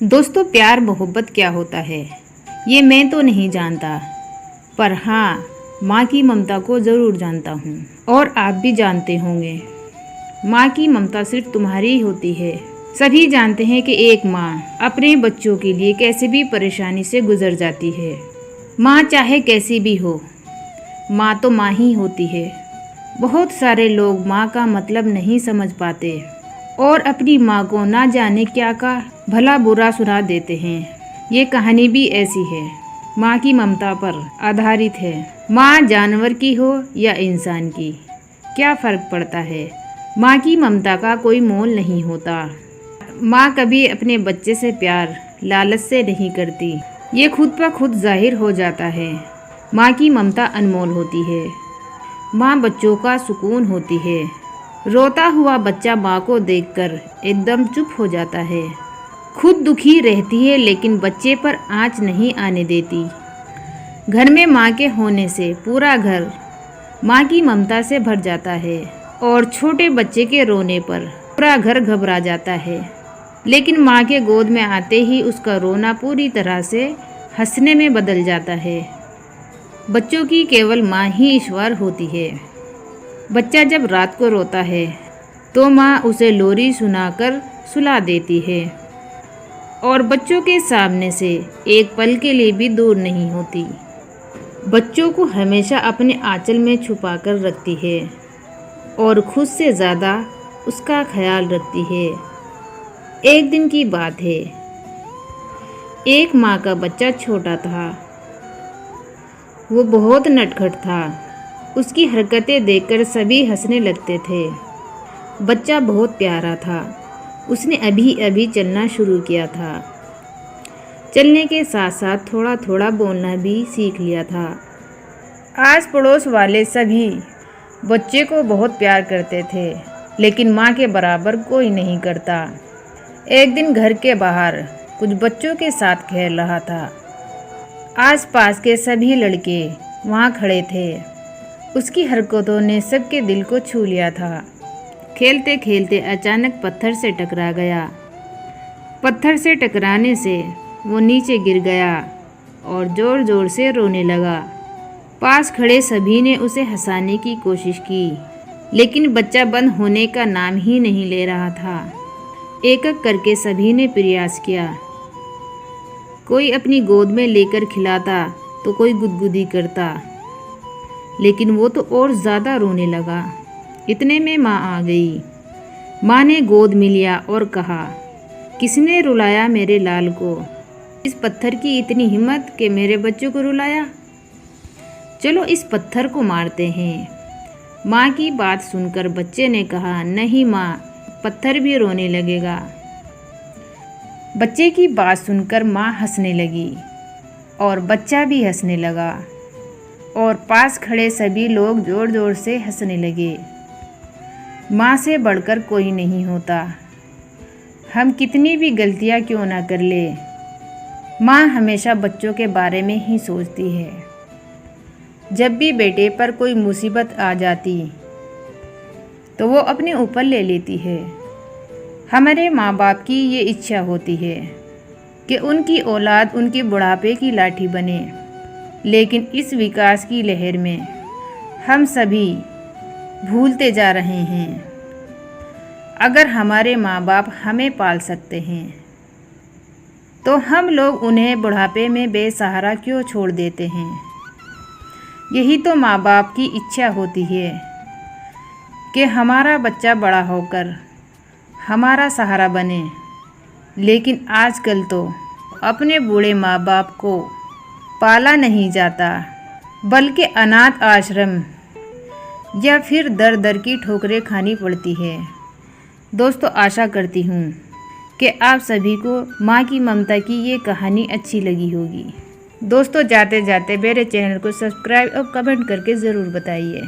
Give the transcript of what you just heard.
दोस्तों, प्यार मोहब्बत क्या होता है ये मैं तो नहीं जानता, पर हाँ, माँ की ममता को ज़रूर जानता हूँ। और आप भी जानते होंगे, माँ की ममता सिर्फ तुम्हारी ही होती है। सभी जानते हैं कि एक माँ अपने बच्चों के लिए कैसे भी परेशानी से गुजर जाती है। माँ चाहे कैसी भी हो, माँ तो माँ ही होती है। बहुत सारे लोग माँ का मतलब नहीं समझ पाते और अपनी माँ को ना जाने क्या का भला बुरा सुना देते हैं। ये कहानी भी ऐसी है, माँ की ममता पर आधारित है। माँ जानवर की हो या इंसान की, क्या फ़र्क पड़ता है। माँ की ममता का कोई मोल नहीं होता। माँ कभी अपने बच्चे से प्यार लालच से नहीं करती, ये खुद ब खुद जाहिर हो जाता है। माँ की ममता अनमोल होती है। माँ बच्चों का सुकून होती है। रोता हुआ बच्चा माँ को देखकर एकदम चुप हो जाता है। खुद दुखी रहती है लेकिन बच्चे पर आँच नहीं आने देती। घर में माँ के होने से पूरा घर माँ की ममता से भर जाता है और छोटे बच्चे के रोने पर पूरा घर घबरा जाता है। लेकिन माँ के गोद में आते ही उसका रोना पूरी तरह से हंसने में बदल जाता है। बच्चों की केवल माँ ही ईश्वर होती है। बच्चा जब रात को रोता है तो माँ उसे लोरी सुनाकर सुला देती है और बच्चों के सामने से एक पल के लिए भी दूर नहीं होती। बच्चों को हमेशा अपने आंचल में छुपाकर रखती है और खुद से ज़्यादा उसका ख्याल रखती है। एक दिन की बात है, एक माँ का बच्चा छोटा था। वो बहुत नटखट था। उसकी हरकतें देखकर सभी हंसने लगते थे। बच्चा बहुत प्यारा था। उसने अभी अभी चलना शुरू किया था। चलने के साथ साथ थोड़ा थोड़ा बोलना भी सीख लिया था। आस पड़ोस वाले सभी बच्चे को बहुत प्यार करते थे, लेकिन माँ के बराबर कोई नहीं करता। एक दिन घर के बाहर कुछ बच्चों के साथ खेल रहा था। आसपास के सभी लड़के वहाँ खड़े थे। उसकी हरकतों ने सबके दिल को छू लिया था। खेलते खेलते अचानक पत्थर से टकरा गया। पत्थर से टकराने से वो नीचे गिर गया और ज़ोर ज़ोर से रोने लगा। पास खड़े सभी ने उसे हंसाने की कोशिश की, लेकिन बच्चा बंद होने का नाम ही नहीं ले रहा था। एक एक करके सभी ने प्रयास किया। कोई अपनी गोद में लेकर खिलाता तो कोई गुदगुदी करता, लेकिन वो तो और ज़्यादा रोने लगा। इतने में माँ आ गई। माँ ने गोद में लिया और कहा, किसने रुलाया मेरे लाल को? इस पत्थर की इतनी हिम्मत कि मेरे बच्चों को रुलाया। चलो इस पत्थर को मारते हैं। माँ की बात सुनकर बच्चे ने कहा, नहीं माँ, पत्थर भी रोने लगेगा। बच्चे की बात सुनकर माँ हंसने लगी और बच्चा भी हंसने लगा और पास खड़े सभी लोग ज़ोर ज़ोर से हंसने लगे। माँ से बढ़कर कोई नहीं होता। हम कितनी भी गलतियाँ क्यों ना कर ले, माँ हमेशा बच्चों के बारे में ही सोचती है। जब भी बेटे पर कोई मुसीबत आ जाती तो वो अपने ऊपर ले लेती है। हमारे माँ बाप की ये इच्छा होती है कि उनकी औलाद उनके बुढ़ापे की लाठी बने, लेकिन इस विकास की लहर में हम सभी भूलते जा रहे हैं। अगर हमारे माँ बाप हमें पाल सकते हैं तो हम लोग उन्हें बुढ़ापे में बेसहारा क्यों छोड़ देते हैं। यही तो माँ बाप की इच्छा होती है कि हमारा बच्चा बड़ा होकर हमारा सहारा बने, लेकिन आजकल तो अपने बूढ़े माँ बाप को पाला नहीं जाता, बल्कि अनाथ आश्रम या फिर दर दर की ठोकरें खानी पड़ती है। दोस्तों, आशा करती हूँ कि आप सभी को माँ की ममता की ये कहानी अच्छी लगी होगी। दोस्तों, जाते जाते मेरे चैनल को सब्सक्राइब और कमेंट करके ज़रूर बताइए।